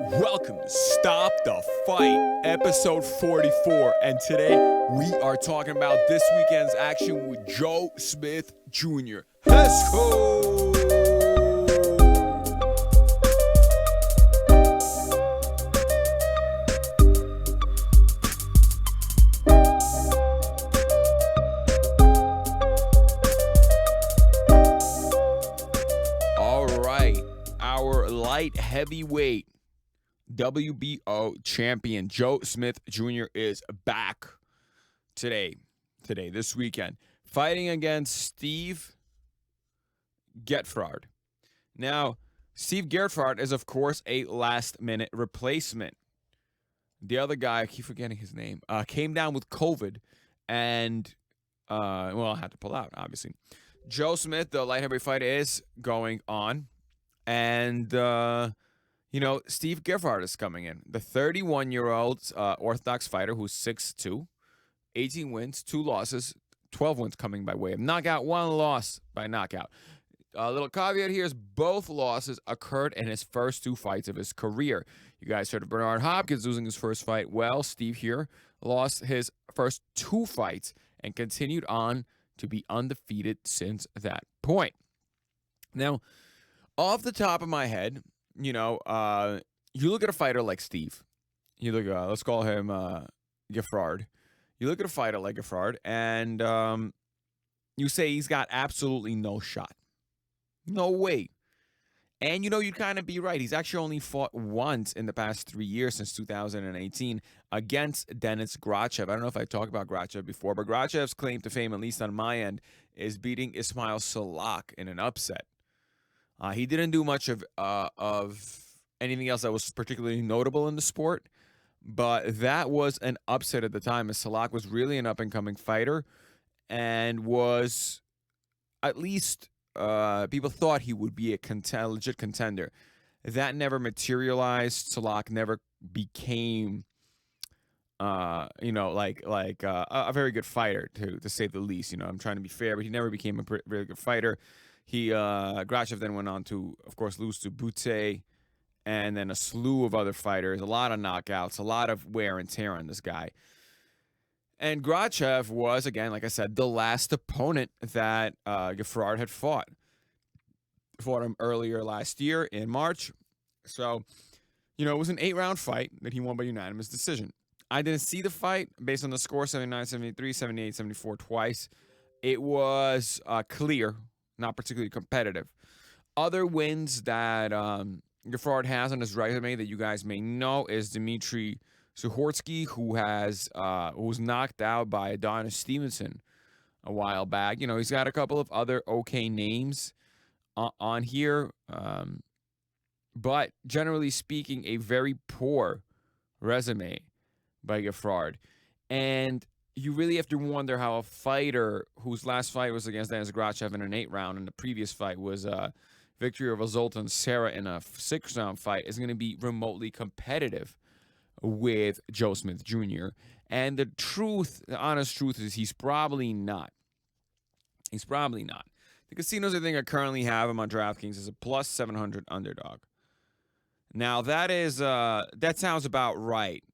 Welcome to Stop the Fight, episode 44. And today we are talking about this weekend's action with Joe Smith Jr. Let's go! All right, our light heavyweight WBO champion Joe Smith Jr. is back this weekend, fighting against Steve Gertford. Now, Steve Gertford is, of course, a last-minute replacement. The other guy, I keep forgetting his name, came down with COVID and, I had to pull out, obviously. Joe Smith, the light heavyweight fight, is going on, and Steve Gertford is coming in. The 31-year-old Orthodox fighter who's 6'2", 18 wins, 2 losses, 12 wins coming by way of knockout, 1 loss by knockout. A little caveat here is both losses occurred in his first 2 fights of his career. You guys heard of Bernard Hopkins losing his first fight. Well, Steve here lost his first 2 fights and continued on to be undefeated since that point. Now, off the top of my head, you look at a fighter like Steve. You look, let's call him Gertford. You look at a fighter like Gertford, and you say he's got absolutely no shot. No way. And, you'd kind of be right. He's actually only fought once in the past 3 years since 2018 against Denis Grachev. I don't know if I talked about Grachev before, but Grachev's claim to fame, at least on my end, is beating Ismail Salak in an upset. He didn't do much of anything else that was particularly notable in the sport, but that was an upset at the time, as Salak was really an up-and-coming fighter and was, at least people thought he would be a legit contender. That never materialized. Salak never became, a very good fighter, to say the least. I'm trying to be fair, but he never became a very good fighter. Grachev then went on to, of course, lose to Butte, and then a slew of other fighters, a lot of knockouts, a lot of wear and tear on this guy. And Grachev was, again, like I said, the last opponent that Gertford had fought. Fought him earlier last year in March. So, it was an 8-round fight that he won by unanimous decision. I didn't see the fight based on the score, 79-73, 78-74 twice. It was clear, not particularly competitive. Other wins that Gertford has on his resume that you guys may know is Dmitry Suhorsky, who was knocked out by Adonis Stevenson a while back. He's got a couple of other okay names on here, but generally speaking, a very poor resume by Gertford. And you really have to wonder how a fighter whose last fight was against Denis Grachev in an 8-round, and the previous fight was victory over Zoltan Serra in a 6-round fight, is going to be remotely competitive with Joe Smith Jr. And the honest truth is he's probably not. He's probably not. The casinos I think I currently have him on DraftKings is a plus 700 underdog. Now that sounds about right.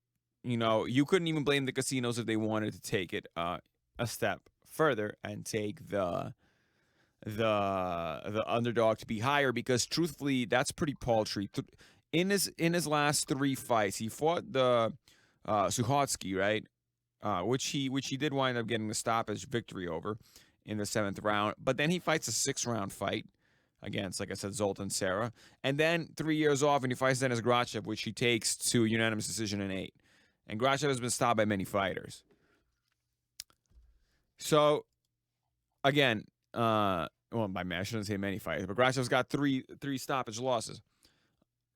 You couldn't even blame the casinos if they wanted to take it a step further and take the underdog to be higher, because truthfully, that's pretty paltry. In his last 3 fights, he fought the Suhorsky, right? Which he did wind up getting the stoppage victory over in the 7th round. But then he fights a 6-round fight against, like I said, Zoltan Serra, and then 3 years off, and he fights Denis Grachev, which he takes to unanimous decision in 8. And Grachev has been stopped by many fighters. So, again, by many, I shouldn't say many fighters, but Grachev's got three stoppage losses.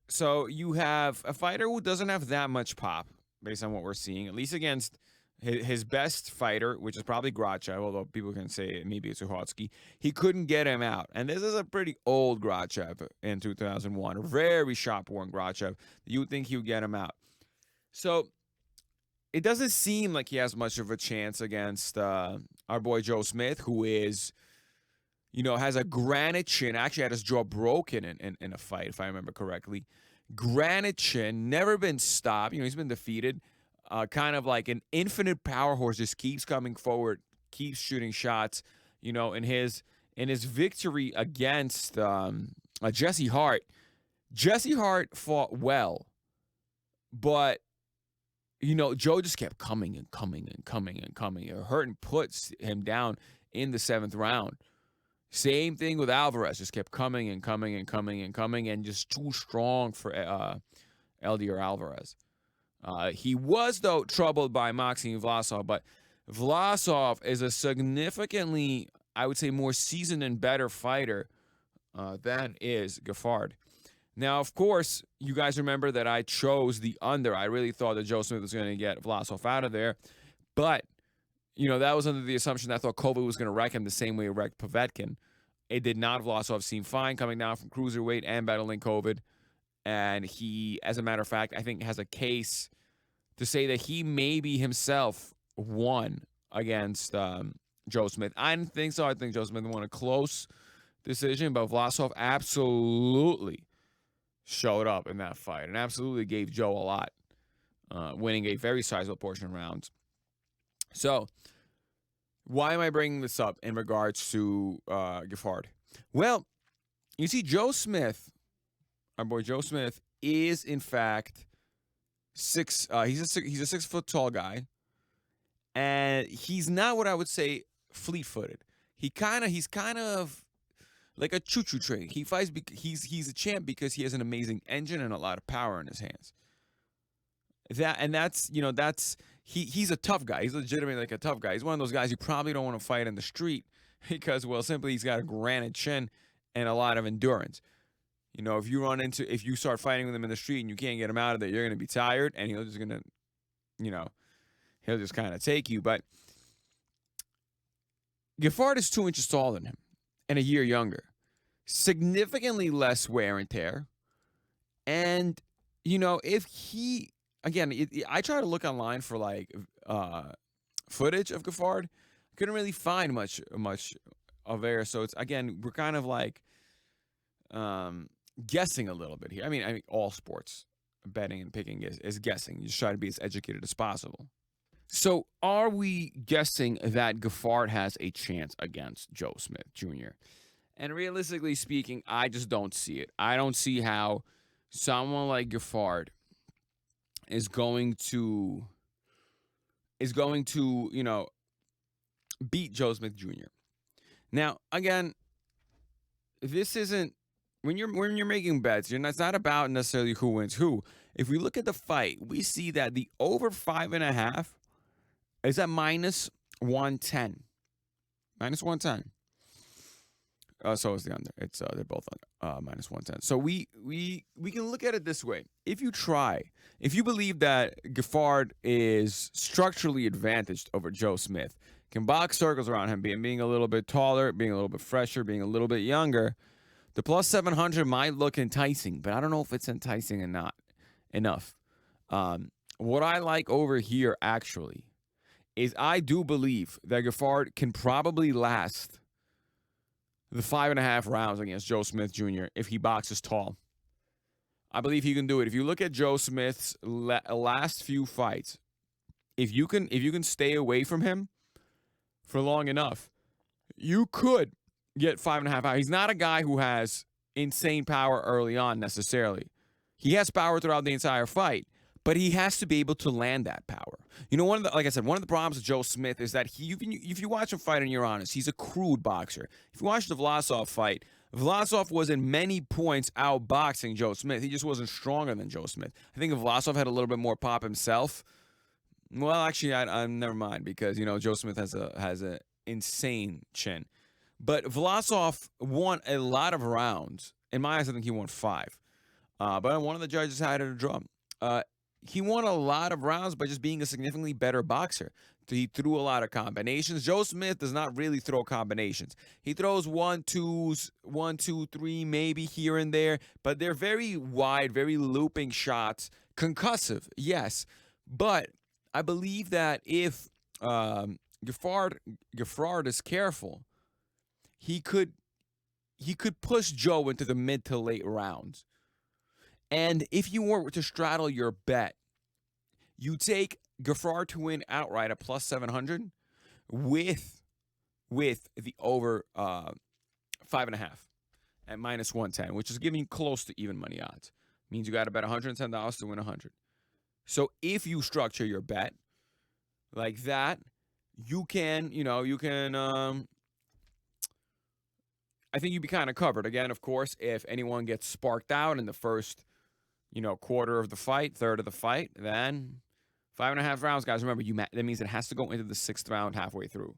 So you have a fighter who doesn't have that much pop, based on what we're seeing, at least against his best fighter, which is probably Grachev, although people can say maybe it's Suhorsky. He couldn't get him out. And this is a pretty old Grachev in 2001, a very shot-born Grachev. You would think he would get him out. So it doesn't seem like he has much of a chance against our boy Joe Smith, who is, has a granite chin. Actually had his jaw broken in a fight, if I remember correctly. granite chin, never been stopped. He's been defeated. Kind of like an infinite power horse, just keeps coming forward, keeps shooting shots. In his victory against Jesse Hart. Jesse Hart fought well, but Joe just kept coming and coming and coming and coming. Hurting puts him down in the 7th round. Same thing with Alvarez, just kept coming and coming and coming and coming, and just too strong for Eldir Alvarez. He was, though, troubled by Maxim Vlasov, but Vlasov is a significantly, I would say, more seasoned and better fighter than is Giffard. Now, of course, you guys remember that I chose the under. I really thought that Joe Smith was going to get Vlasov out of there. But, that was under the assumption that I thought COVID was going to wreck him the same way it wrecked Povetkin. It did not. Vlasov seemed fine coming down from cruiserweight and battling COVID. And he, as a matter of fact, I think has a case to say that he maybe himself won against Joe Smith. I didn't think so. I think Joe Smith won a close decision, but Vlasov absolutely showed up in that fight and absolutely gave Joe a lot, winning a very sizable portion of rounds. So, why am I bringing this up in regards to Giffard? Well, you see, Joe Smith, our boy Joe Smith, is in fact he's a 6 foot tall guy, and he's not what I would say fleet-footed. He's kind of like a choo-choo train. He fights. He's a champ because he has an amazing engine and a lot of power in his hands. He's a tough guy. He's legitimately like a tough guy. He's one of those guys you probably don't want to fight in the street because, well, simply he's got a granite chin and a lot of endurance. If you start fighting with him in the street and you can't get him out of there, you're going to be tired, and he'll just kind of take you. But Giffard is 2 inches taller than him and a year younger. Significantly less wear and tear. And, if he, again, I try to look online for footage of Giffard. Couldn't really find much of there. So it's, again, we're kind of like guessing a little bit here. I mean, all sports betting and picking is guessing. You just try to be as educated as possible. So are we guessing that Giffard has a chance against Joe Smith Jr.? And realistically speaking, I just don't see it. I don't see how someone like Giffard is going to beat Joe Smith Jr. Now, again, this isn't when you're making bets. It's not about necessarily who wins who. If we look at the fight, we see that the over 5.5 is at minus 110. Minus 110. So is the under. It's they're both minus 110. So we can look at it this way. If you believe that Giffard is structurally advantaged over Joe Smith, can box circles around him, being a little bit taller, being a little bit fresher, being a little bit younger, the plus 700 might look enticing, but I don't know if it's enticing and not enough. What I like over here actually is I do believe that Giffard can probably last the 5.5 rounds against Joe Smith Jr. if he boxes tall. I believe he can do it. If you look at Joe Smith's last few fights, if you can stay away from him for long enough, you could get 5.5 hours. He's not a guy who has insane power early on necessarily. He has power throughout the entire fight, but he has to be able to land that power. Like I said, one of the problems with Joe Smith is that if you watch him fight and you're honest, he's a crude boxer. If you watch the Vlasov fight, Vlasov was in many points outboxing Joe Smith. He just wasn't stronger than Joe Smith. I think if Vlasov had a little bit more pop himself, well, actually, I'm never mind because Joe Smith has a insane chin. But Vlasov won a lot of rounds. In my eyes, I think he won 5. But one of the judges had it a draw. He won a lot of rounds by just being a significantly better boxer. He threw a lot of combinations. Joe Smith does not really throw combinations. He throws 1-2s, 1-2-3, maybe here and there, but they're very wide, very looping shots. Concussive, yes. But I believe that if Giffard is careful, he could push Joe into the mid to late rounds. And if you were to straddle your bet, you take Gaffard to win outright at plus 700 with the over 5.5 at minus 110, which is giving you close to even money odds. Means you got to bet $110 to win 100. So if you structure your bet like that, you can, I think you'd be kind of covered. Again, of course, if anyone gets sparked out in the first, quarter of the fight, third of the fight, then 5.5 rounds, guys. Remember, that means it has to go into the 6th round halfway through.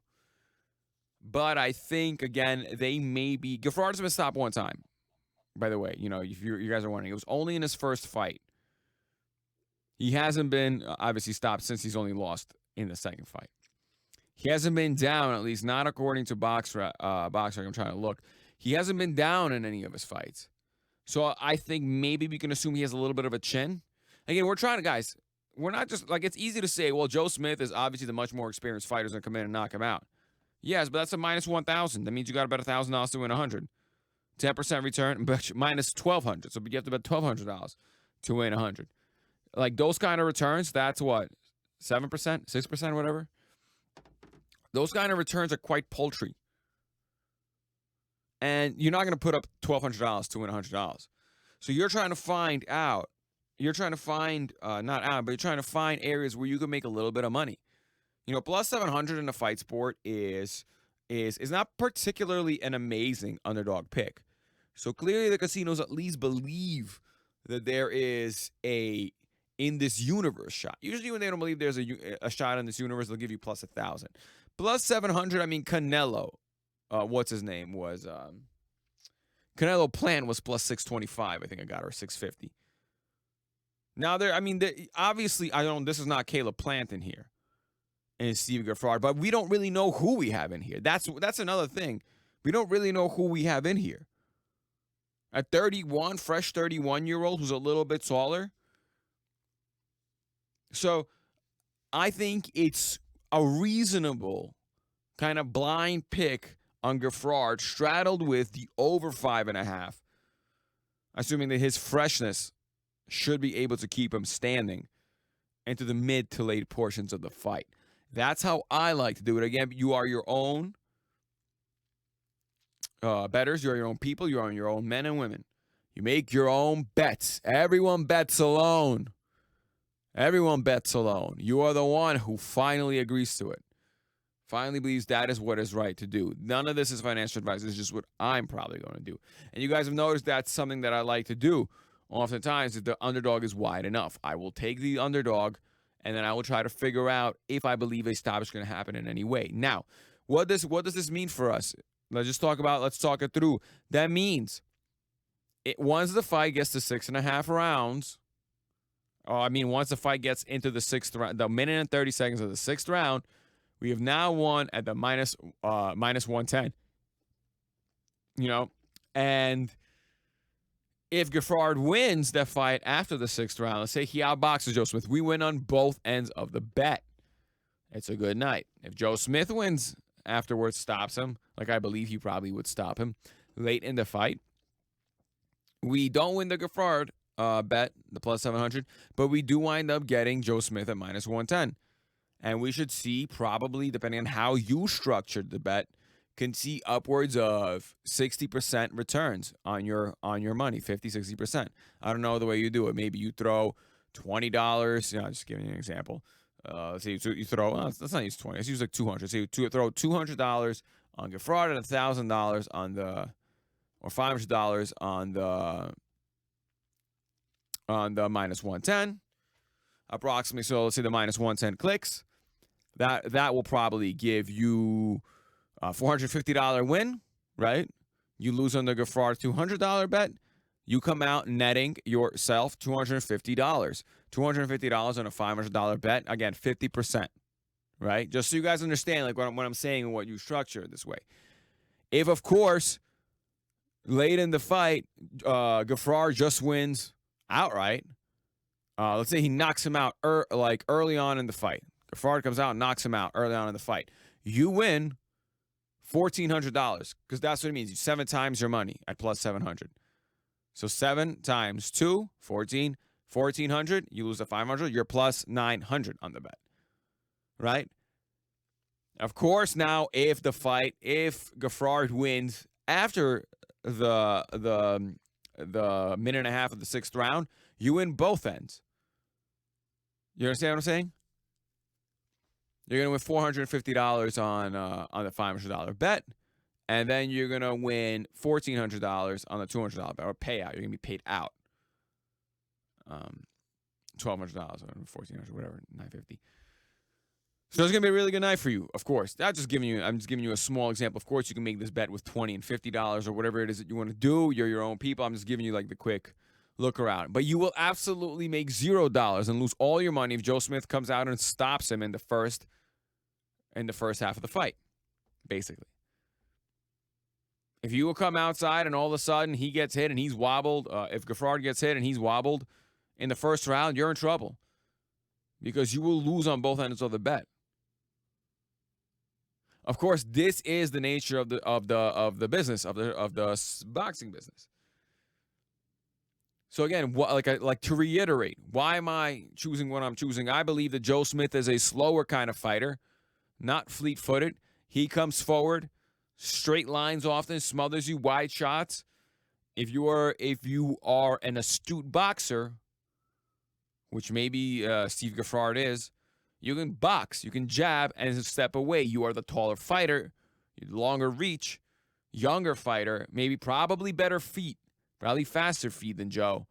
But I think, again, they may be... Gaffard's been stopped one time, by the way. If you guys are wondering. It was only in his first fight. He hasn't been, obviously, stopped since he's only lost in the second fight. He hasn't been down, at least not according to Boxrec. I'm trying to look. He hasn't been down in any of his fights. So I think maybe we can assume he has a little bit of a chin. Again, we're trying to, guys, we're not just, it's easy to say, well, Joe Smith is obviously the much more experienced fighter who's going to come in and knock him out. Yes, but that's a minus 1,000. That means you got to bet $1,000 to win 100. 10% return, but minus 1,200. So you have to bet $1,200 to win 100. Those kind of returns, that's what? 7%? 6%? Whatever? Those kind of returns are quite paltry. And you're not going to put up $1,200 to win $100. So you're trying to find out. You're trying to find, not out, but you're trying to find areas where you can make a little bit of money. Plus 700 in a fight sport is not particularly an amazing underdog pick. So clearly the casinos at least believe that there is a in this universe shot. Usually when they don't believe there's a shot in this universe, they'll give you plus 1,000. Plus 700, I mean, Canelo, what's his name, was, Canelo Plant was plus 625, I think I got, or 650. Now, obviously, this is not Caleb Plant in here and Steve Gaffard, but we don't really know who we have in here. That's another thing. We don't really know who we have in here. A 31, fresh 31-year-old who's a little bit taller. So I think it's a reasonable kind of blind pick on Gaffard, straddled with the over 5.5, assuming that his freshness should be able to keep him standing into the mid to late portions of the fight. That's how I like to do it. Again, you are your own bettors. You are your own people. You are your own men and women. You make your own bets. Everyone bets alone. Everyone bets alone. You are the one who finally agrees to it. Finally believes that is what is right to do. None of this is financial advice. This is just what I'm probably going to do. And you guys have noticed that's something that I like to do. Oftentimes, if the underdog is wide enough, I will take the underdog, and then I will try to figure out if I believe a stop is going to happen in any way. Now, what does this mean for us? Let's talk it through. That means once the fight gets to 6.5 rounds, once the fight gets into the 6th round, the minute and 30 seconds of the 6th round, we have now won at the minus 110. And if Gaffard wins that fight after the 6th round, let's say he outboxes Joe Smith, we win on both ends of the bet. It's a good night. If Joe Smith wins afterwards, stops him, like I believe he probably would stop him late in the fight, we don't win the Gaffard bet, the plus 700, but we do wind up getting Joe Smith at minus 110. And we should see, probably, depending on how you structured the bet, can see upwards of 60% returns on your money, 50, 60%. I don't know the way you do it. Maybe you throw $20, just giving you an example. Let's say you throw, let's not use 20, let's use like 200. So you throw $200 on Gaffard and $1,000 on or $500 on the minus 110, approximately. So let's say the minus 110 clicks. That will probably give you a $450 win, right? You lose on the Gaffard $200 bet. You come out netting yourself $250. $250 on a $500 bet. Again, 50%, right? Just so you guys understand, what I'm saying and what you structure this way. If, of course, late in the fight, Gaffard just wins outright. Let's say he knocks him out early on in the fight. Crawford comes out and knocks him out early on in the fight. You win $1,400 because that's what it means. 7 times your money at plus 700. So 7 times 2, 14, 1,400. You lose the 500. You're plus 900 on the bet, right? Of course, now if Gaffard wins after the minute and a half of the 6th round, you win both ends. You understand what I'm saying? You're gonna win $450 on the $500 bet, and then you're gonna win $1,400 on the $200 bet or payout. You're gonna be paid out $1,200 or $1,400, whatever, $950. So it's gonna be a really good night for you, of course. I'm just giving you a small example. Of course, you can make this bet with $20 and $50 or whatever it is that you want to do. You're your own people. I'm just giving you like the quick look around. But you will absolutely make $0 and lose all your money if Joe Smith comes out and stops him in the first half of the fight, basically. If you will come outside and all of a sudden he gets hit and he's wobbled, if Gaffard gets hit and he's wobbled in the first round, you're in trouble because you will lose on both ends of the bet. Of course, this is the nature of the business of the boxing business. So again, like to reiterate, why am I choosing what I'm choosing? I believe that Joe Smith is a slower kind of fighter, not fleet-footed. He comes forward, straight lines often, smothers you, wide shots. If you are an astute boxer, which maybe Steve Gaffard is, you can box, you can jab, and step away. You are the taller fighter, longer reach, younger fighter, maybe probably better feet, probably faster feet than Joe.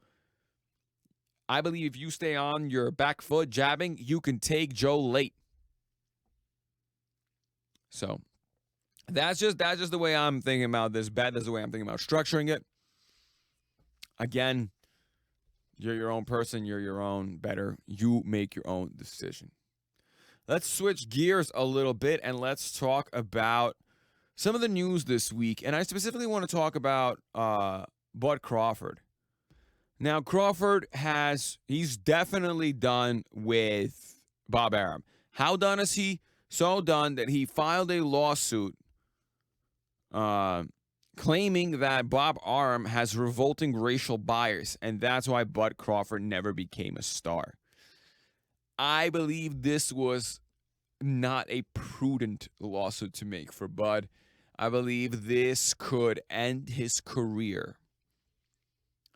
I believe if you stay on your back foot jabbing, you can take Joe late. So that's just the way I'm thinking about this bet. That's the way I'm thinking about structuring it. Again, you're your own person. You're your own bettor. You make your own decision. Let's switch gears a little bit and let's talk about some of the news this week. And I specifically want to talk about Bud Crawford. Now, Crawford he's definitely done with Bob Arum. How done is he? So done that he filed a lawsuit claiming that Bob Arum has revolting racial bias, and that's why Bud Crawford never became a star. I believe this was not a prudent lawsuit to make for Bud. I believe this could end his career.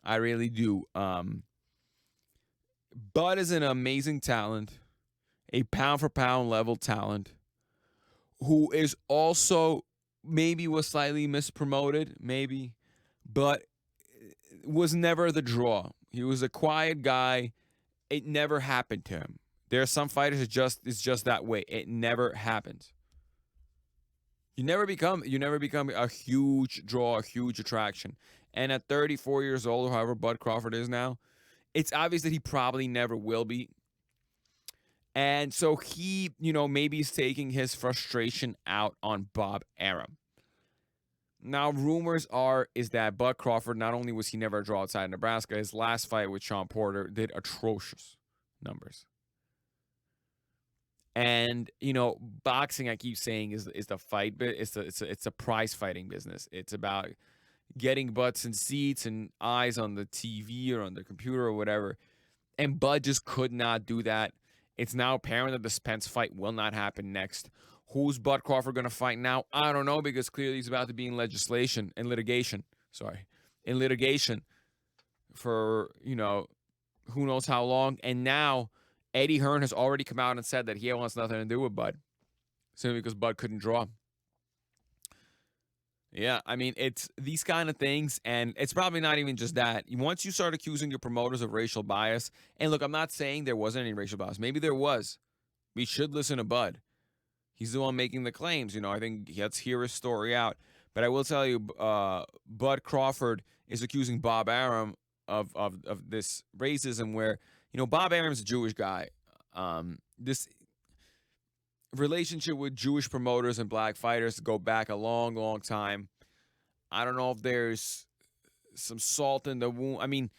I really do. Bud is an amazing talent, a pound-for-pound level talent, who is also maybe was slightly mispromoted, maybe, but was never the draw. He was a quiet guy. It never happened to him. There are some fighters it's just that way. It never happens. You never become a huge draw, a huge attraction. And at 34 years old, or however Bud Crawford is now, it's obvious that he probably never will be. And so he, maybe is taking his frustration out on Bob Arum. Now, rumors is that Bud Crawford, not only was he never a draw outside Nebraska, his last fight with Sean Porter did atrocious numbers. And, boxing, I keep saying, is the fight, but it's a prize fighting business. It's about getting butts and seats and eyes on the TV or on the computer or whatever. And Bud just could not do that. It's now apparent that the Spence fight will not happen next. Who's Bud Crawford going to fight now? I don't know, because clearly he's about to be in litigation for, who knows how long. And now Eddie Hearn has already come out and said that he wants nothing to do with Bud, simply because Bud couldn't draw. Yeah, I mean, it's these kind of things, and it's probably not even just that. Once you start accusing your promoters of racial bias, and look, I'm not saying there wasn't any racial bias. Maybe there was. We should listen to Bud. He's the one making the claims. I think let's hear his story out. But I will tell you, Bud Crawford is accusing Bob Arum of this racism where, Bob Arum's a Jewish guy. This relationship with Jewish promoters and black fighters go back a long, long time. I don't know if there's some salt in the wound. I mean,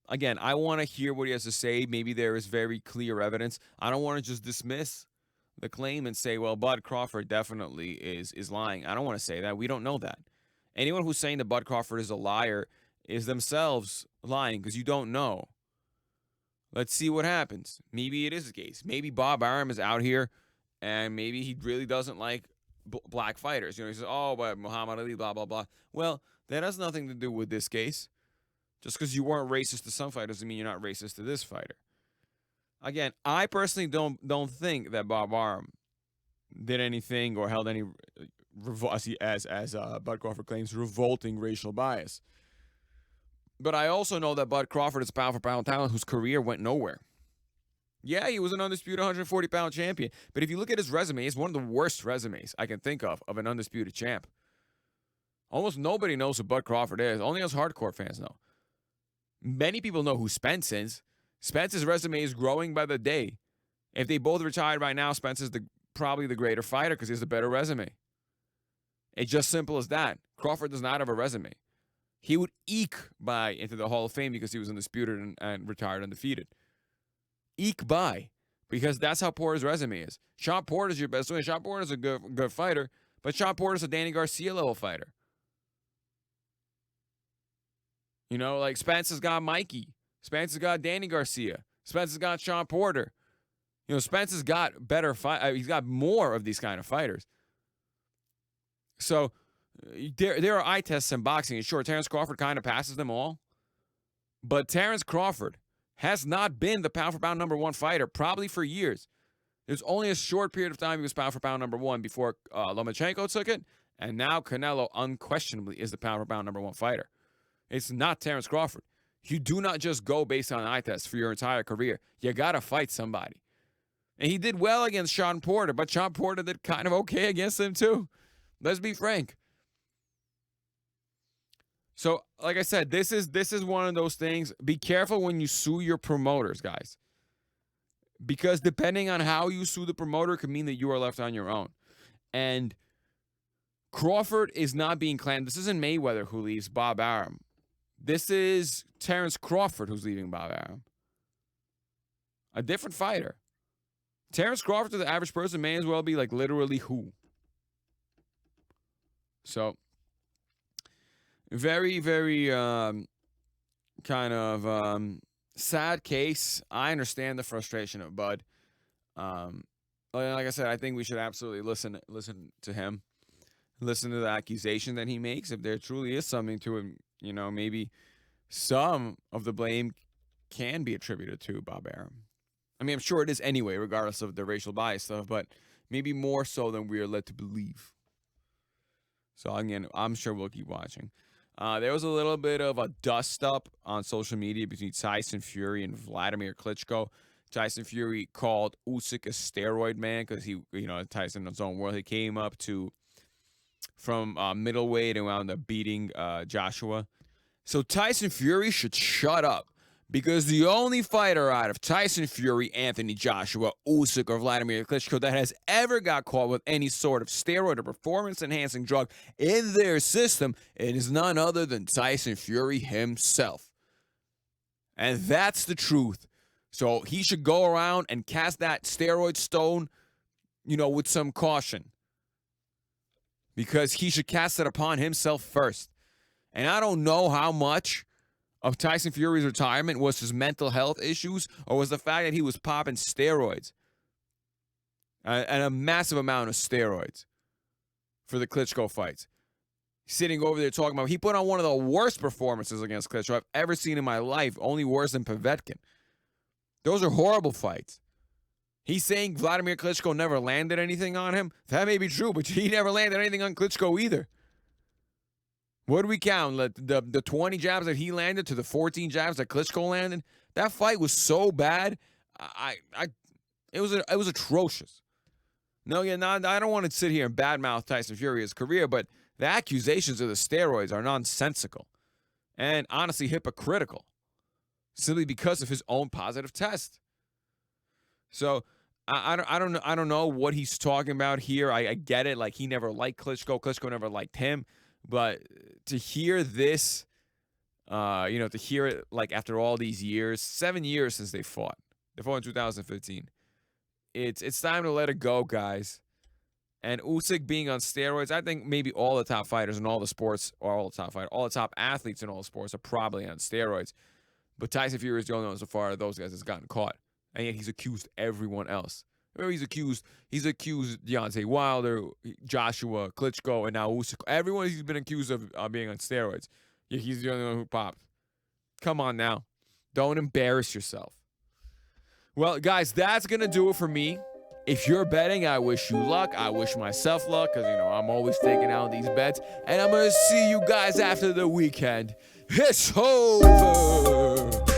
again, I want to hear what he has to say. Maybe there is very clear evidence. I don't want to just dismiss the claim and say, well, Bud Crawford definitely is lying. I don't want to say that. We don't know that. Anyone who's saying that Bud Crawford is a liar is themselves lying because you don't know. Let's see what happens. Maybe it is the case. Maybe Bob Arum is out here and maybe he really doesn't like black fighters. You know, he says, oh, but Muhammad Ali, blah, blah, blah. Well, that has nothing to do with this case. Just because you weren't racist to some fighters doesn't mean you're not racist to this fighter. Again, I personally don't think that Bob Arum did anything or held any, as Bud Crawford claims, revolting racial bias. But I also know that Bud Crawford is a pound-for-pound talent whose career went nowhere. Yeah, he was an undisputed 140-pound champion. But if you look at his resume, it's one of the worst resumes I can think of an undisputed champ. Almost nobody knows who Bud Crawford is. Only us hardcore fans know. Many people know who Spence is. Spence's resume is growing by the day. If they both retired right now, Spence is probably the greater fighter because he has a better resume. It's just simple as that. Crawford does not have a resume. He would eke by into the Hall of Fame because he was undisputed and retired undefeated. Eke by, because that's how poor his resume is. Sean Porter's your best way. Sean Porter's a good fighter, but Sean Porter's a Danny Garcia level fighter. You know, like Spence has got Mikey. Spence has got Danny Garcia. Spence has got Sean Porter. You know, Spence has got better fight. He's got more of these kind of fighters. So there are eye tests in boxing. And sure, Terrence Crawford kind of passes them all. But Terrence Crawford has not been the pound-for-pound number one fighter probably for years. There's only a short period of time he was pound-for-pound number one before Lomachenko took it. And now Canelo unquestionably is the pound-for-pound number one fighter. It's not Terrence Crawford. You do not just go based on eye tests for your entire career. You got to fight somebody. And he did well against Sean Porter, but Sean Porter did kind of okay against him too. Let's be frank. So, like I said, this is one of those things. Be careful when you sue your promoters, guys. Because depending on how you sue the promoter could mean that you are left on your own. And Crawford is not being claimed. This isn't Mayweather who leaves Bob Arum. This is Terrence Crawford who's leaving Bob Arum. A different fighter. Terrence Crawford to the average person may as well be like literally who. So, very, very kind of sad case. I understand the frustration of Bud. Like I said, I think we should absolutely listen to him. Listen to the accusation that he makes. If there truly is something to him, you know, maybe some of the blame can be attributed to Bob Arum. I mean, I'm sure it is anyway, regardless of the racial bias stuff, but maybe more so than we are led to believe. So, again, I'm sure we'll keep watching. There was a little bit of a dust-up on social media between Tyson Fury and Vladimir Klitschko. Tyson Fury called Usyk a steroid man because he, you know, Tyson in his own world, he came up from middleweight and wound up beating Joshua. So Tyson Fury should shut up because the only fighter out of Tyson Fury, Anthony Joshua, Usyk, or Vladimir Klitschko that has ever got caught with any sort of steroid or performance-enhancing drug in their system, it is none other than Tyson Fury himself. And that's the truth. So he should go around and cast that steroid stone, you know, with some caution. Because he should cast it upon himself first. And I don't know how much of Tyson Fury's retirement was his mental health issues or was the fact that he was popping steroids. And a massive amount of steroids for the Klitschko fights. Sitting over there talking about, he put on one of the worst performances against Klitschko I've ever seen in my life, only worse than Povetkin. Those are horrible fights. He's saying Vladimir Klitschko never landed anything on him. That may be true, but he never landed anything on Klitschko either. What do we count? The 20 jabs that he landed to the 14 jabs that Klitschko landed? That fight was so bad. It was atrocious. No, yeah, I don't want to sit here and badmouth Tyson Fury's career, but the accusations of the steroids are nonsensical and honestly hypocritical, simply because of his own positive test. So I don't know what he's talking about here. I get it. Like, he never liked Klitschko. Klitschko never liked him. But to hear this, to hear it like after all these years, 7 years since they fought. They fought in 2015. It's time to let it go, guys. And Usyk being on steroids, I think maybe all the top fighters in all the sports, or all the top athletes in all the sports are probably on steroids. But Tyson Fury is the only one so far of those guys that's gotten caught. And yet he's accused everyone else. Remember, he's accused Deontay Wilder, Joshua, Klitschko, and now Usyk. Everyone he's been accused of being on steroids. Yet he's the only one who popped. Come on now. Don't embarrass yourself. Well, guys, that's going to do it for me. If you're betting, I wish you luck. I wish myself luck because, I'm always taking out these bets. And I'm going to see you guys after the weekend. It's over.